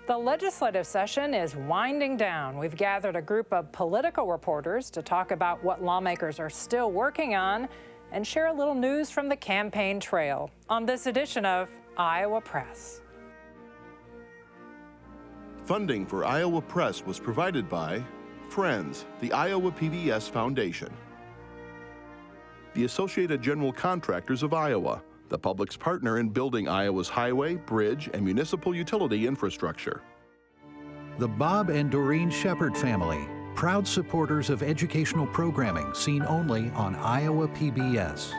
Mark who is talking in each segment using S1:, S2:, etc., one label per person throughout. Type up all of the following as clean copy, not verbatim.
S1: The legislative session is winding down. We've gathered a group of political reporters to talk about what lawmakers are still working on and share a little news from the campaign trail on this edition of Iowa Press.
S2: Funding for Iowa Press was provided by Friends, the Iowa PBS Foundation, the Associated General Contractors of Iowa, the public's partner in building Iowa's highway, bridge, and municipal utility infrastructure.
S3: The Bob and Doreen Sheppard family, proud supporters of educational programming seen only on Iowa PBS.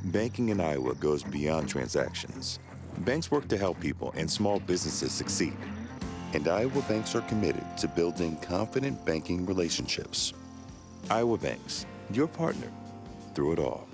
S4: Banking in Iowa goes beyond transactions. Banks work to help people and small businesses succeed. And Iowa banks are committed to building confident banking relationships. Iowa Banks, your partner through it all.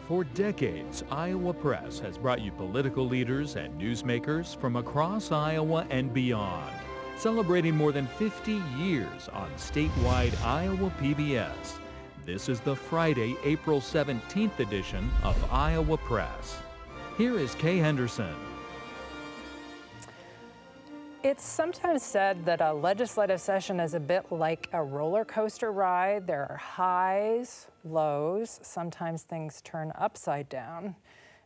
S5: For decades, Iowa Press has brought you political leaders and newsmakers from across Iowa and beyond, celebrating more than 50 years on statewide Iowa PBS. This is the Friday, April 17th edition of Iowa Press. Here is Kay Henderson.
S1: It's sometimes said that a legislative session is a bit like a roller coaster ride. There are highs, lows, sometimes things turn upside down,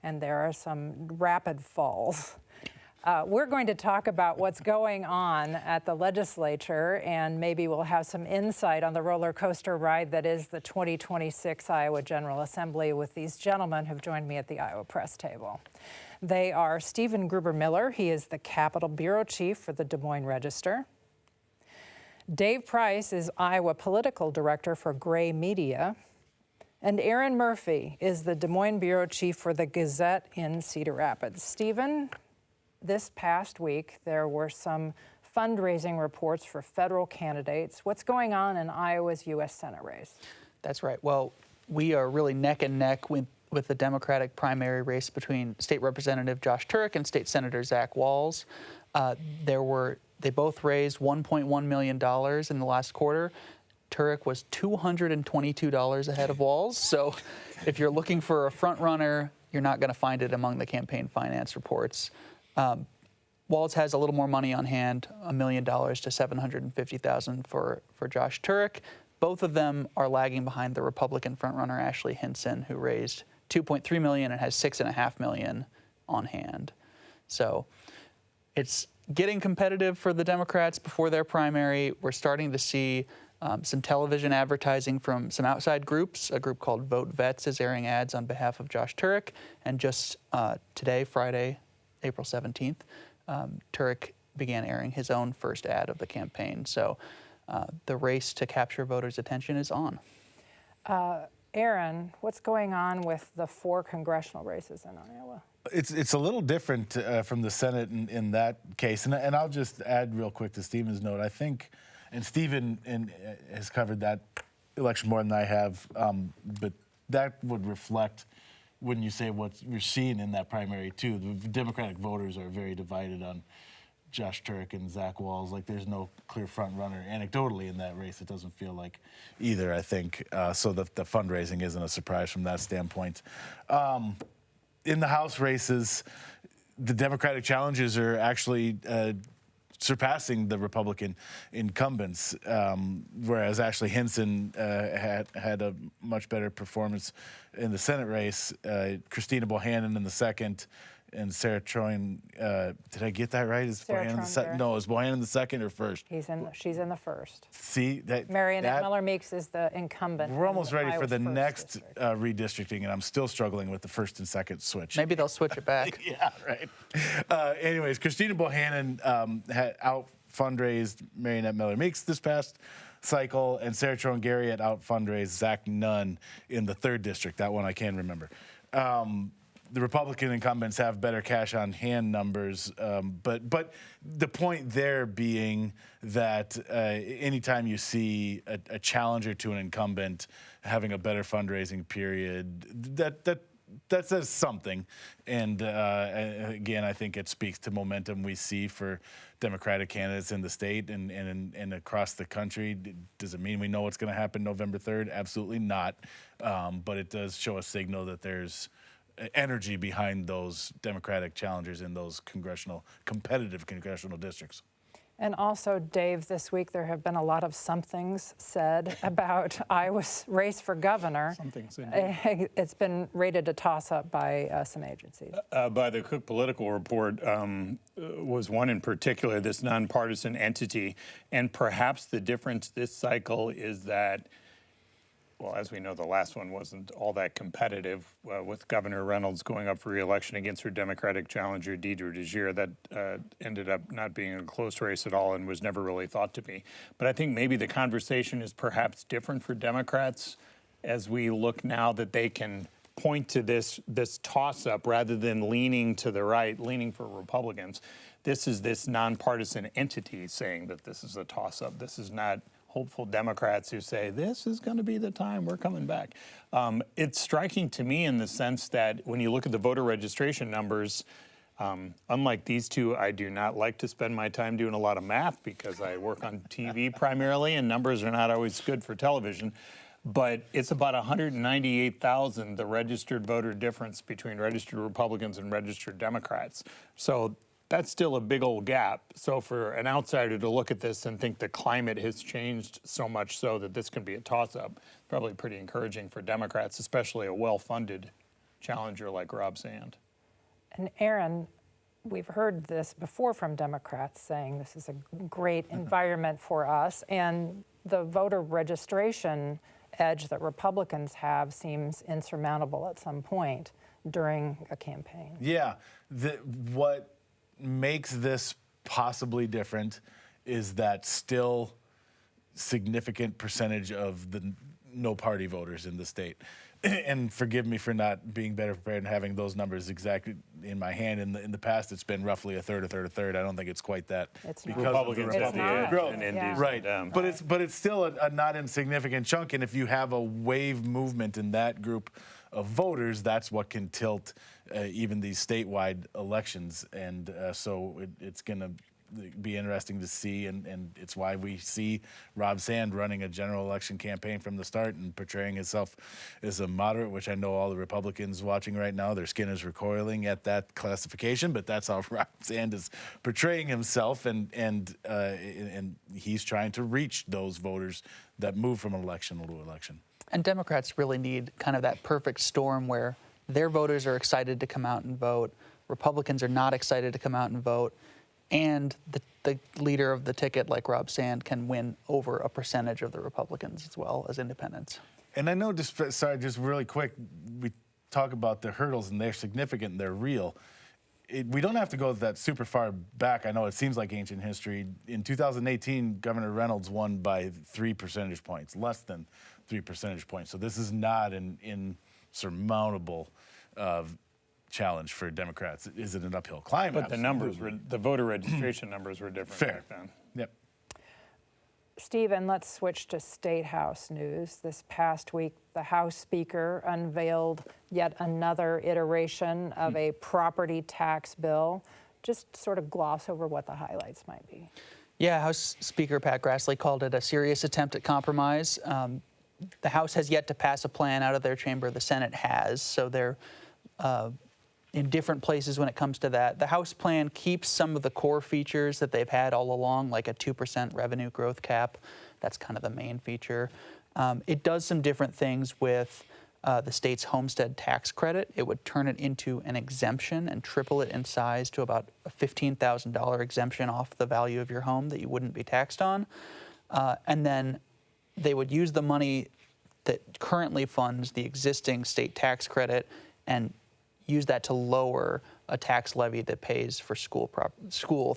S1: and there are some rapid falls. We're going to talk about what's going on at the legislature, and maybe we'll have some insight on the roller coaster ride that is the 2026 Iowa General Assembly with these gentlemen who've joined me at the Iowa Press table. They are Stephen Gruber-Miller. He is the Capitol Bureau Chief for the Des Moines Register. Dave Price is Iowa Political Director for Gray Media. And Erin Murphy is the Des Moines Bureau Chief for the Gazette in Cedar Rapids. Stephen, this past week, there were some fundraising reports for federal candidates. What's going on in Iowa's U.S. Senate race?
S6: That's right. Well, we are really neck and neck with the Democratic primary race between State Representative Josh Turek and State Senator Zach Walz. They both raised $1.1 million in the last quarter. Turek was $222 ahead of Walz. So if you're looking for a front runner, you're not going to find it among the campaign finance reports. Walz has a little more money on hand, $1 million to $750,000 for Josh Turek. Both of them are lagging behind the Republican frontrunner Ashley Hinson, who raised $2.3 million and has $6.5 million on hand. So it's getting competitive for the Democrats before their primary. We're starting to see some television advertising from some outside groups. A group called Vote Vets is airing ads on behalf of Josh Turek. And just today, Friday, April 17th, Turek began airing his own first ad of the campaign. So the race to capture voters' attention is on.
S1: Erin, what's going on with the 4 congressional races in Iowa?
S7: It's a little different from the Senate in that case. And I'll just add real quick to Stephen's note. I think, and Stephen has covered that election more than I have, but that would reflect, when you say what you're seeing in that primary too, the Democratic voters are very divided on Josh Turek and Zach Walz. Like, there's no clear front runner anecdotally in that race. It doesn't feel like either, I think. So the fundraising isn't a surprise from that standpoint. In the House races, the Democratic challenges are actually surpassing the Republican incumbents, whereas Ashley Hinson had a much better performance in the Senate race. Christina Bohannon in the second, and Sarah Troyan. Did I get that right? Is Bohannon the second? No, is Bohannon the second or first?
S1: She's in the first.
S7: See that?
S1: Marionette Miller Meeks is the incumbent.
S7: We're almost ready for the next redistricting, and I'm still struggling with the first and second switch.
S6: Maybe they'll switch it back.
S7: Yeah, right. Anyways, Christina Bohannon had out-fundraised Marionette Miller Meeks this past cycle, and Sarah Troyan Gary had out-fundraised Zach Nunn in the 3rd district. That one I can remember. The Republican incumbents have better cash on hand numbers, but the point there being that anytime you see a challenger to an incumbent having a better fundraising period, that that says something. And again, I think it speaks to momentum we see for Democratic candidates in the state and across the country. Does it mean we know what's going to happen November 3rd? Absolutely not. But it does show a signal that there's energy behind those Democratic challengers in those competitive congressional districts.
S1: And also, Dave, this week there have been a lot of somethings said about Iowa's race for governor.
S8: Somethings indeed.
S1: It's been rated a toss-up by some agencies.
S8: By the Cook Political Report was one in particular, this nonpartisan entity. And perhaps the difference this cycle is that, well, as we know, the last one wasn't all that competitive with Governor Reynolds going up for re-election against her Democratic challenger, Deidre DeGier. That ended up not being a close race at all and was never really thought to be. But I think maybe the conversation is perhaps different for Democrats as we look now that they can point to this toss-up rather than leaning to the right, leaning for Republicans. This is this nonpartisan entity saying that this is a toss-up. This is not hopeful Democrats who say, this is going to be the time, we're coming back. It's striking to me in the sense that when you look at the voter registration numbers, unlike these two, I do not like to spend my time doing a lot of math because I work on TV primarily, and numbers are not always good for television. But it's about 198,000, the registered voter difference between registered Republicans and registered Democrats. So that's still a big old gap. So for an outsider to look at this and think the climate has changed so much so that this can be a toss-up, probably pretty encouraging for Democrats, especially a well-funded challenger like Rob Sand.
S1: And Erin, we've heard this before from Democrats saying this is a great environment for us, and the voter registration edge that Republicans have seems insurmountable at some point during a campaign.
S7: Yeah, what makes this possibly different is that still significant percentage of the no party voters in the state. And forgive me for not being better prepared and having those numbers exactly in my hand. In the past, it's been roughly a third. I don't think it's quite that.
S1: It's
S7: because
S8: Republicans
S7: of
S8: have the edge and Indies
S7: right.
S8: down.
S7: But it's still a not insignificant chunk. And if you have a wave movement in that group of voters, that's what can tilt even these statewide elections. And so it's going to be interesting to see, and it's why we see Rob Sand running a general election campaign from the start and portraying himself as a moderate, which I know all the Republicans watching right now, their skin is recoiling at that classification, but that's how Rob Sand is portraying himself, and he's trying to reach those voters that move from election to election.
S6: And Democrats really need kind of that perfect storm where their voters are excited to come out and vote, Republicans are not excited to come out and vote, and the leader of the ticket, like Rob Sand, can win over a percentage of the Republicans as well as independents. And
S7: I know, just really quick, we talk about the hurdles, and they're significant and they're real. We don't have to go that super far back. I know it seems like ancient history. In 2018, Governor Reynolds won by 3 percentage points, less than 3 percentage points. So this is not an insurmountable challenge for Democrats. Is it an uphill climb?
S8: But the numbers the voter registration numbers were different back then.
S7: Yep.
S1: Stephen, let's switch to State House news. This past week, the House Speaker unveiled yet another iteration of a property tax bill. Just sort of gloss over what the highlights might be.
S6: Yeah, House Speaker Pat Grassley called it a serious attempt at compromise. The House has yet to pass a plan out of their chamber. The Senate has, so they're in different places when it comes to that. The House plan keeps some of the core features that they've had all along, like a 2% revenue growth cap. That's kind of the main feature. It does some different things with the state's homestead tax credit. It would turn it into an exemption and triple it in size to about a $15,000 exemption off the value of your home that you wouldn't be taxed on. And then they would use the money that currently funds the existing state tax credit and use that to lower a tax levy that pays for school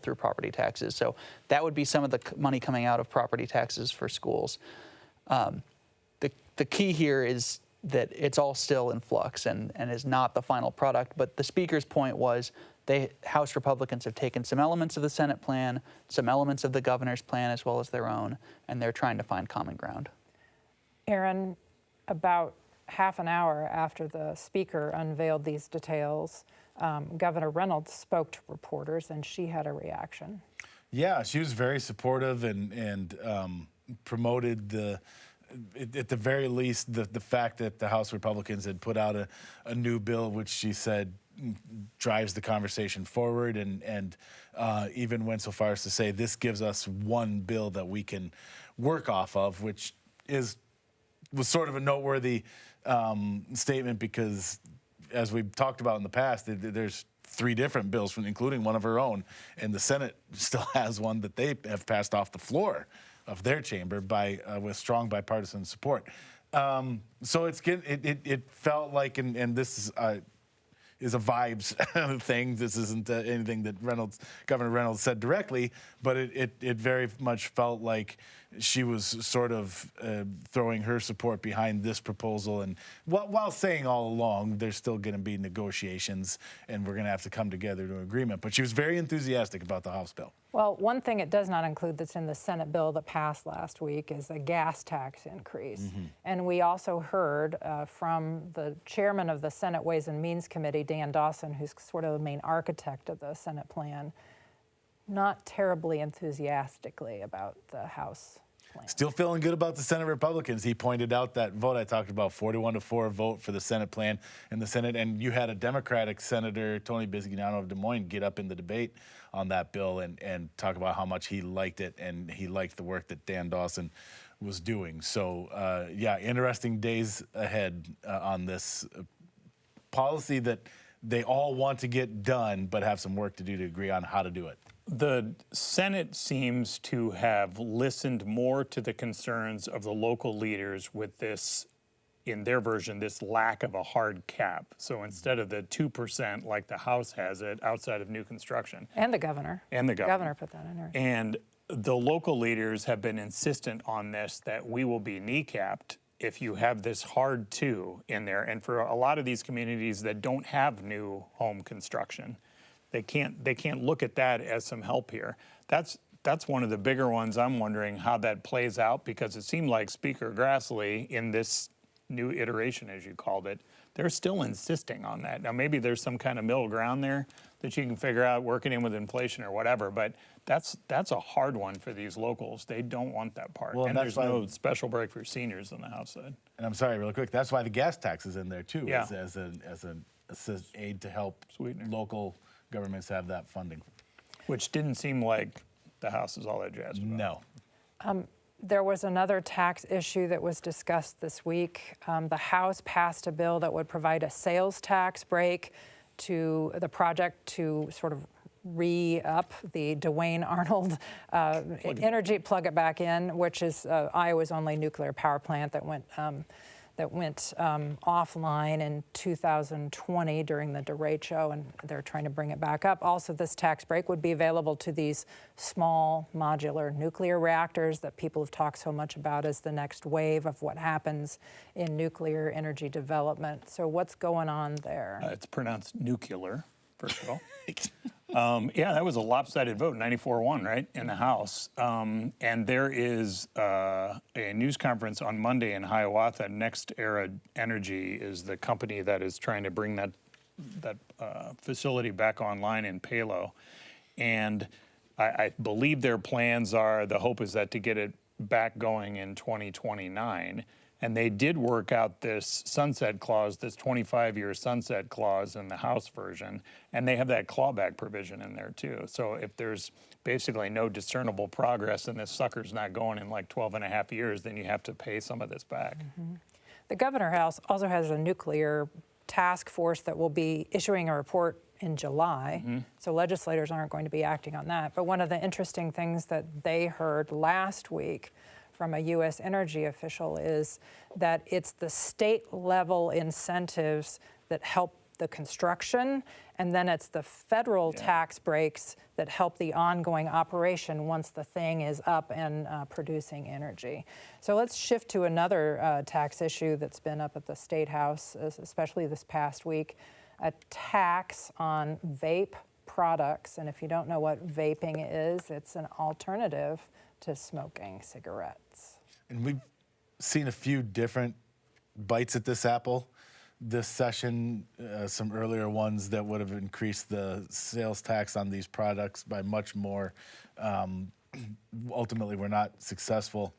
S6: through property taxes. So that would be some of the money coming out of property taxes for schools. The key here is that it's all still in flux and is not the final product. But the Speaker's point was House Republicans have taken some elements of the Senate plan, some elements of the governor's plan, as well as their own, and they're trying to find common ground.
S1: Erin, about half an hour after the speaker unveiled these details, Governor Reynolds spoke to reporters, and she had a reaction.
S7: Yeah, she was very supportive and promoted at the very least, the fact that the House Republicans had put out a new bill, which she said drives the conversation forward, and even went so far as to say this gives us one bill that we can work off of, which was sort of a noteworthy statement because, as we've talked about in the past, there's 3 different bills, including one of her own, and the Senate still has one that they have passed off the floor of their chamber with strong bipartisan support. So it felt like, and this is a vibes thing. This isn't anything that Governor Reynolds said directly, but it very much felt like she was sort of throwing her support behind this proposal, and while saying all along there's still going to be negotiations and we're going to have to come together to an agreement. But she was very enthusiastic about the House bill.
S1: Well, one thing it does not include that's in the Senate bill that passed last week is a gas tax increase. Mm-hmm. And we also heard from the chairman of the Senate Ways and Means Committee, Dan Dawson, who's sort of the main architect of the Senate plan, not terribly enthusiastically about the House plan.
S7: Still feeling good about the Senate Republicans. He pointed out that vote I talked about, 41-4 vote for the Senate plan in the Senate, and you had a Democratic Senator, Tony Biscignano of Des Moines, get up in the debate on that bill and talk about how much he liked it, and he liked the work that Dan Dawson was doing. So, yeah, interesting days ahead on this policy that they all want to get done, but have some work to do to agree on how to do it.
S8: The Senate seems to have listened more to the concerns of the local leaders with this, in their version, this lack of a hard cap. So instead of the 2% like the House has it outside of new construction.
S1: And the governor.
S8: And the governor.
S1: Governor put that in there.
S8: And the local leaders have been insistent on this, that we will be kneecapped if you have this hard 2 in there. And for a lot of these communities that don't have new home construction, they can't look at that as some help here. That's one of the bigger ones. I'm wondering how that plays out, because it seemed like Speaker Grassley, in this new iteration, as you called it, they're still insisting on that. Now, maybe there's some kind of middle ground there that you can figure out working in with inflation or whatever, but that's a hard one for these locals. They don't want that part.
S7: Well,
S8: and there's no special break for seniors on the House side. And
S7: I'm sorry, really quick, that's why the gas tax is in there too,
S8: yeah.
S7: as an aid to help local governments have that funding.
S8: Which didn't seem like the House is all that jazzed about.
S7: No.
S1: There was another tax issue that was discussed this week. The House passed a bill that would provide a sales tax break to the project to sort of re-up the Dwayne Arnold energy, plug it back in, which is Iowa's only nuclear power plant that went offline in 2020 during the derecho, and they're trying to bring it back up. Also, this tax break would be available to these small modular nuclear reactors that people have talked so much about as the next wave of what happens in nuclear energy development. So what's going on there?
S8: It's pronounced nuclear, first of all. Yeah, that was a lopsided vote, 94-1, right, in the House. And there is a news conference on Monday in Hiawatha. Next Era Energy is the company that is trying to bring that facility back online in Palo. And I believe their plans are, the hope is that to get it back going in 2029. And they did work out this sunset clause, this 25-year sunset clause in the House version, and they have that clawback provision in there too. So if there's basically no discernible progress and this sucker's not going in like 12 and a half years, then you have to pay some of this back.
S1: Mm-hmm. The Governor House also has a nuclear task force that will be issuing a report in July, so legislators aren't going to be acting on that. But one of the interesting things that they heard last week from a U.S. energy official is that it's the state level incentives that help the construction, and then it's the federal tax breaks that help the ongoing operation once the thing is up and producing energy. So let's shift to another tax issue that's been up at the State House, especially this past week, a tax on vape products. And if you don't know what vaping is, it's an alternative to smoking cigarettes.
S7: And we've seen a few different bites at this apple this session, some earlier ones that would have increased the sales tax on these products by much more. Ultimately, were not successful.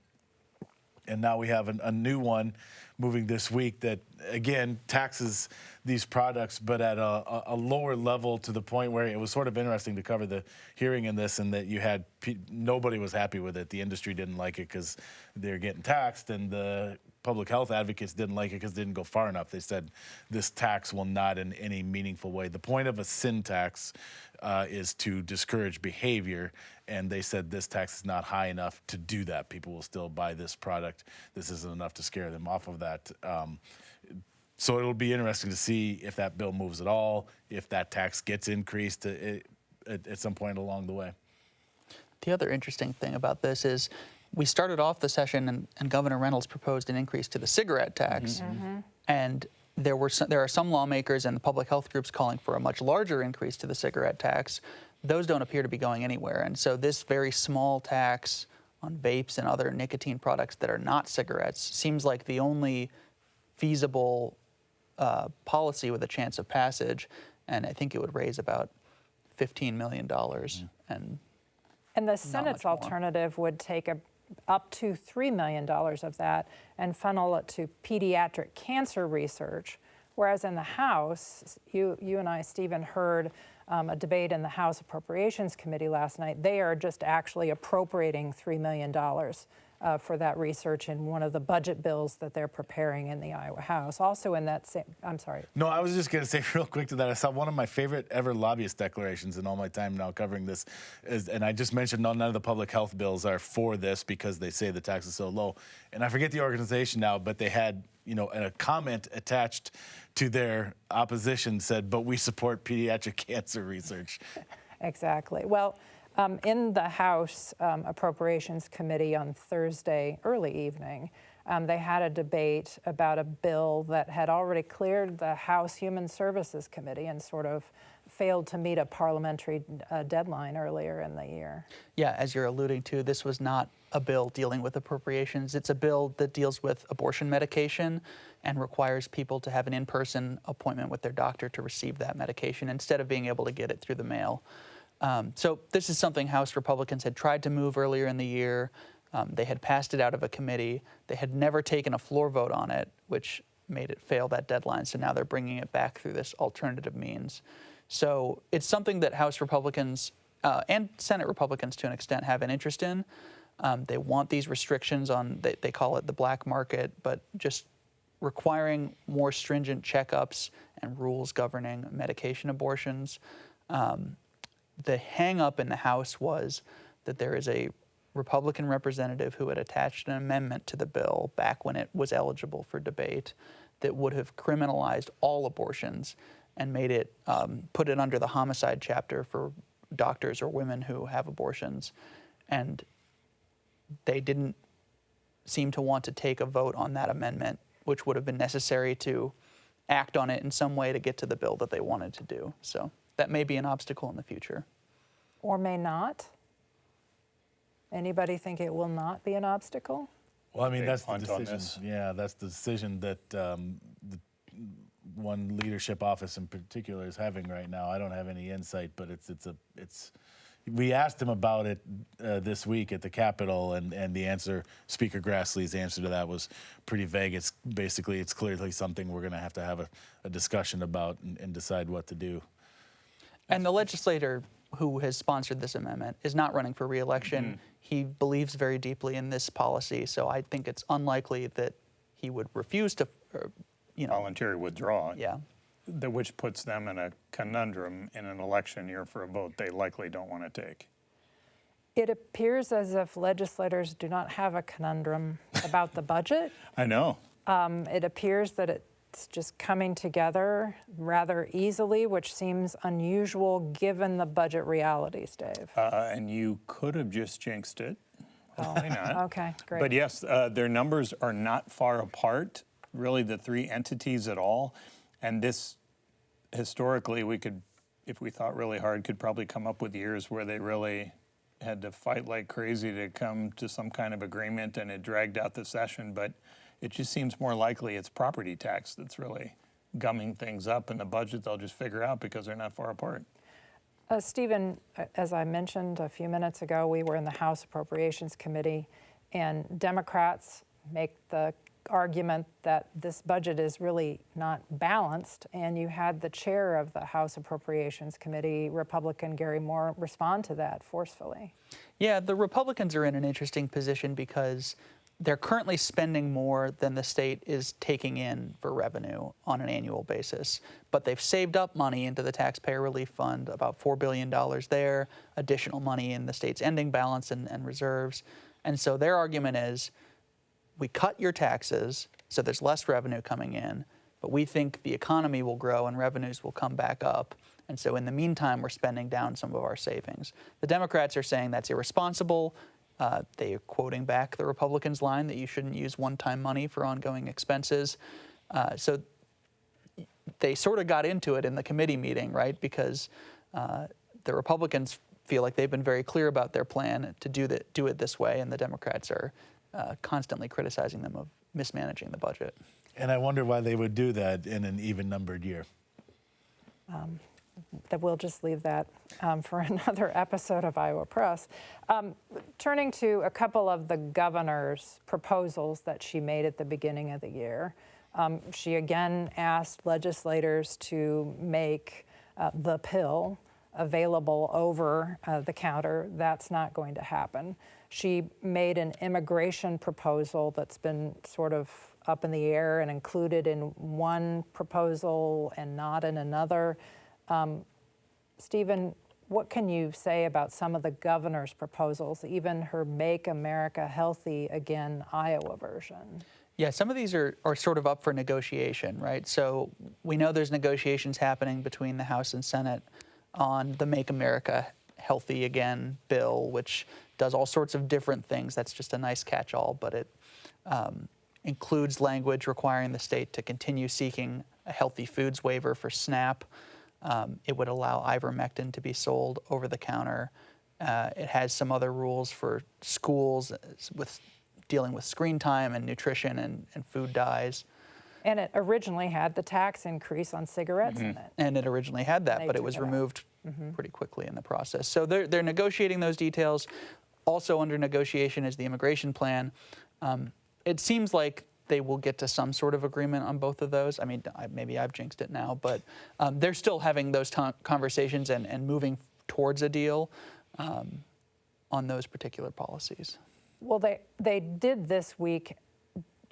S7: And now we have a new one moving this week that, again, taxes these products, but at a lower level, to the point where it was sort of interesting to cover the hearing in this, and that you had nobody was happy with it. The industry didn't like it because they're getting taxed, and the public health advocates didn't like it because it didn't go far enough. They said this tax will not in any meaningful way. The point of a sin tax is to discourage behavior, and they said this tax is not high enough to do that. People will still buy this product. This isn't enough to scare them off of that. So it'll be interesting to see if that bill moves at all, if that tax gets increased at some point along the way.
S6: The other interesting thing about this is we started off the session and Governor Reynolds proposed an increase to the cigarette tax. Mm-hmm. And there are some lawmakers and the public health groups calling for a much larger increase to the cigarette tax. Those don't appear to be going anywhere. And so this very small tax on vapes and other nicotine products that are not cigarettes seems like the only feasible policy with a chance of passage. And I think it would raise about $15 million.
S1: And the Senate's alternative would take up to $3 million of that and funnel it to pediatric cancer research. Whereas in the House, you and I, Stephen, heard a debate in the House Appropriations Committee last night. They are just actually appropriating $3 million for that research in one of the budget bills that they're preparing in the Iowa House. Also in that same, I'm sorry.
S7: No, I was just going to say real quick to that, I saw one of my favorite ever lobbyist declarations in all my time now covering this, and I just mentioned none of the public health bills are for this because they say the tax is so low. And I forget the organization now, but they had, a comment attached to their opposition said, but we support pediatric cancer research.
S1: Exactly. Well, in the House Appropriations Committee on Thursday early evening, they had a debate about a bill that had already cleared the House Human Services Committee and sort of failed to meet a parliamentary deadline earlier in the year.
S6: Yeah, as you're alluding to, this was not a bill dealing with appropriations. It's a bill that deals with abortion medication and requires people to have an in-person appointment with their doctor to receive that medication instead of being able to get it through the mail. So this is something House Republicans had tried to move earlier in the year. They had passed it out of a committee. They had never taken a floor vote on it, which made it fail that deadline. So now they're bringing it back through this alternative means. So it's something that House Republicans and Senate Republicans, to an extent, have an interest in. They want these restrictions on, they call it the black market, but just requiring more stringent checkups and rules governing medication abortions. The hang-up in the House was that there is a Republican representative who had attached an amendment to the bill back when it was eligible for debate that would have criminalized all abortions and made it, put it under the homicide chapter for doctors or women who have abortions. And they didn't seem to want to take a vote on that amendment, which would have been necessary to act on it in some way to get to the bill that they wanted to do. So that may be an obstacle in the future.
S1: Or may not. Anybody think it will not be an obstacle?
S7: Well, I mean, that's the decision. Yeah, that's the decision that the one leadership office in particular is having right now. I don't have any insight, but it's. We asked him about it this week at the Capitol, and the answer, Speaker Grassley's answer to that was pretty vague. It's clearly something we're going to have a discussion about and decide what to do.
S6: And the legislator who has sponsored this amendment is not running for re-election. Mm-hmm. He believes very deeply in this policy, so I think it's unlikely that he would refuse to,
S8: voluntary withdraw.
S6: Yeah.
S8: Which puts them in a conundrum in an election year for a vote they likely don't want to take.
S1: It appears as if legislators do not have a conundrum about the budget.
S8: I know.
S1: It appears that it's just coming together rather easily, which seems unusual given the budget realities, Dave.
S8: And you could have just jinxed it. Hopefully not.
S1: Okay, great.
S8: But yes, their numbers are not far apart, really, the three entities at all. And this, historically, we could, if we thought really hard, could probably come up with years where they really had to fight like crazy to come to some kind of agreement, and it dragged out the session. But it just seems more likely it's property tax that's really gumming things up, and the budget they'll just figure out because they're not far apart.
S1: Stephen, as I mentioned a few minutes ago, we were in the House Appropriations Committee, and Democrats make the argument that this budget is really not balanced, and you had the chair of the House Appropriations Committee, Republican Gary Moore, respond to that forcefully.
S6: Yeah, the Republicans are in an interesting position because they're currently spending more than the state is taking in for revenue on an annual basis. But they've saved up money into the Taxpayer Relief Fund, about $4 billion there, additional money in the state's ending balance and reserves. And so their argument is, we cut your taxes, so there's less revenue coming in, but we think the economy will grow and revenues will come back up. And so in the meantime, we're spending down some of our savings. The Democrats are saying that's irresponsible. They are quoting back the Republicans' line that you shouldn't use one-time money for ongoing expenses. So they sort of got into it in the committee meeting, right? Because the Republicans feel like they've been very clear about their plan to do it this way, and the Democrats are constantly criticizing them of mismanaging the budget.
S7: And I wonder why they would do that in an even-numbered year.
S1: That we'll just leave that for another episode of Iowa Press. Turning to a couple of the governor's proposals that she made at the beginning of the year, she again asked legislators to make the pill available over the counter. That's not going to happen. She made an immigration proposal that's been sort of up in the air and included in one proposal and not in another. Stephen, what can you say about some of the governor's proposals, even her Make America Healthy Again Iowa version?
S6: Yeah, some of these are sort of up for negotiation, right? So we know there's negotiations happening between the House and Senate on the Make America Healthy Again bill, which does all sorts of different things. That's just a nice catch-all, but it includes language requiring the state to continue seeking a healthy foods waiver for SNAP. It would allow ivermectin to be sold over the counter. It has some other rules for schools with dealing with screen time and nutrition and food dyes.
S1: And it originally had the tax increase on cigarettes in it.
S6: And it originally had that,
S1: They
S6: but it
S1: took
S6: was
S1: it out.
S6: removed pretty quickly in the process. So they're negotiating those details. Also under negotiation is the immigration plan. It seems like they will get to some sort of agreement on both of those. I mean, maybe I've jinxed it now, but they're still having those conversations and moving towards a deal on those particular policies.
S1: Well, they did this week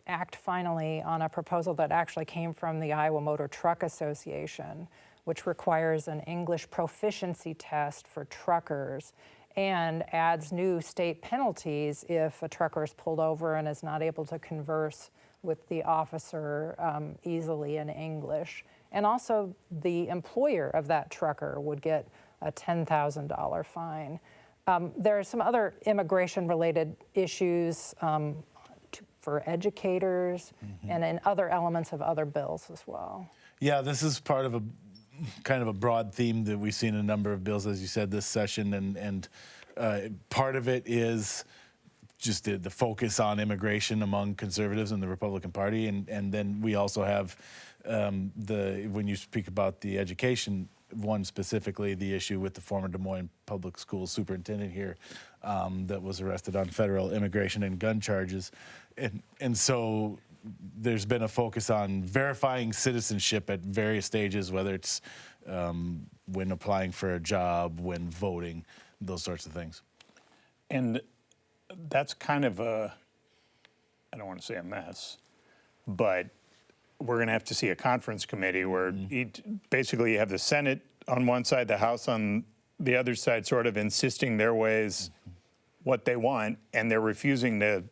S1: act finally on a proposal that actually came from the Iowa Motor Truck Association, which requires an English proficiency test for truckers and adds new state penalties if a trucker is pulled over and is not able to converse with the officer easily in English. And also the employer of that trucker would get a $10,000 fine. There are some other immigration-related issues for educators and in other elements of other bills as well.
S7: Yeah, this is part of a kind of a broad theme that we've seen in a number of bills, as you said, this session, and part of it is just the focus on immigration among conservatives in the Republican Party, and then we also have when you speak about the education one specifically, the issue with the former Des Moines Public Schools superintendent here that was arrested on federal immigration and gun charges, and so there's been a focus on verifying citizenship at various stages, whether it's when applying for a job, when voting, those sorts of things.
S8: And that's kind of a, I don't want to say a mess, but we're going to have to see a conference committee where basically you have the Senate on one side, the House on the other side, sort of insisting their ways what they want, and they're refusing to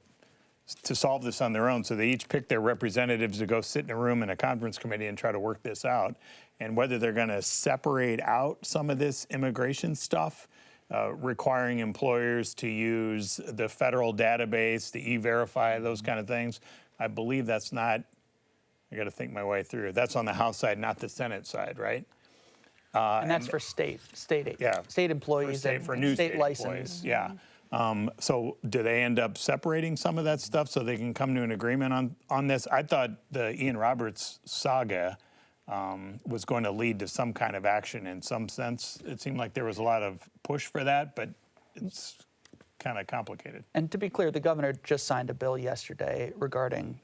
S8: solve this on their own. So they each pick their representatives to go sit in a room in a conference committee and try to work this out. And whether they're going to separate out some of this immigration stuff, requiring employers to use the federal database, the E-Verify, those kind of things, I believe that's not, I got to think my way through. That's on the House side, not the Senate side, right?
S6: And that's for state
S8: Yeah,
S6: employees
S8: for
S6: and
S8: new
S6: state license.
S8: employees, yeah. So do they end up separating some of that stuff so they can come to an agreement on this? I thought the Ian Roberts saga was going to lead to some kind of action in some sense. It seemed like there was a lot of push for that, but it's kind of complicated.
S6: And to be clear, the governor just signed a bill yesterday regarding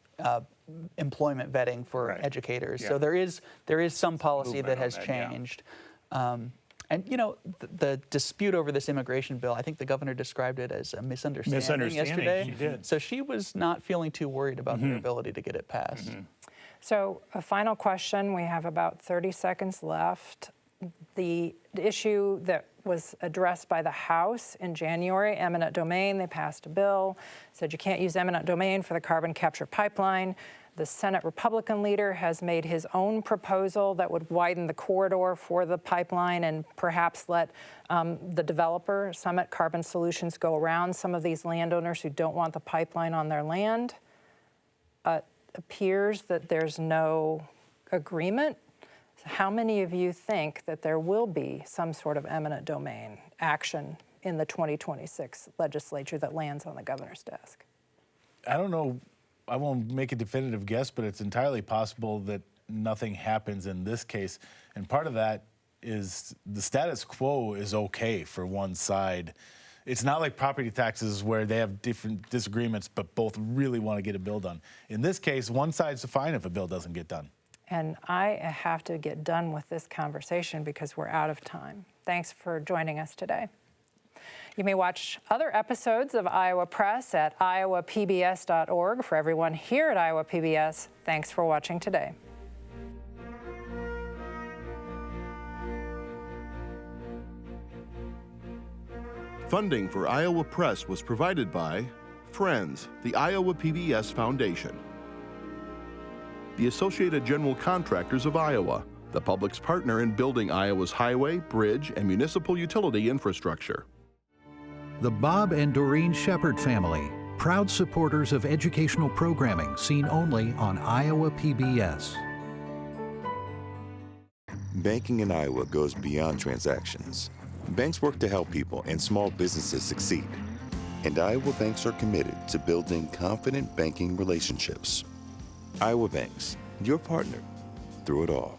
S6: employment vetting for educators.
S8: Yeah.
S6: So there is some policy
S8: Movement
S6: that
S8: on
S6: has
S8: that, yeah.
S6: changed. And you know, the dispute over this immigration bill, I think the governor described it as a misunderstanding yesterday.
S8: She did.
S6: So she was not feeling too worried about her ability to get it passed.
S1: So a final question, we have about 30 seconds left. The issue that was addressed by the House in January, eminent domain, they passed a bill, said you can't use eminent domain for the carbon capture pipeline. The Senate Republican leader has made his own proposal that would widen the corridor for the pipeline and perhaps let the developer, Summit Carbon Solutions, go around some of these landowners who don't want the pipeline on their land. Appears that there's no agreement. How many of you think that there will be some sort of eminent domain action in the 2026 legislature that lands on the governor's desk?
S7: I don't know. I won't make a definitive guess, but it's entirely possible that nothing happens in this case. And part of that is the status quo is okay for one side. It's not like property taxes where they have different disagreements, but both really want to get a bill done. In this case, one side's fine if a bill doesn't get done.
S1: And I have to get done with this conversation because we're out of time. Thanks for joining us today. You may watch other episodes of Iowa Press at iowapbs.org. For everyone here at Iowa PBS, thanks for watching today.
S2: Funding for Iowa Press was provided by Friends, the Iowa PBS Foundation, the Associated General Contractors of Iowa, the public's partner in building Iowa's highway, bridge, and municipal utility infrastructure.
S3: The Bob and Doreen Sheppard family, proud supporters of educational programming seen only on Iowa PBS.
S4: Banking in Iowa goes beyond transactions. Banks work to help people and small businesses succeed. And Iowa banks are committed to building confident banking relationships. Iowa Banks, your partner through it all.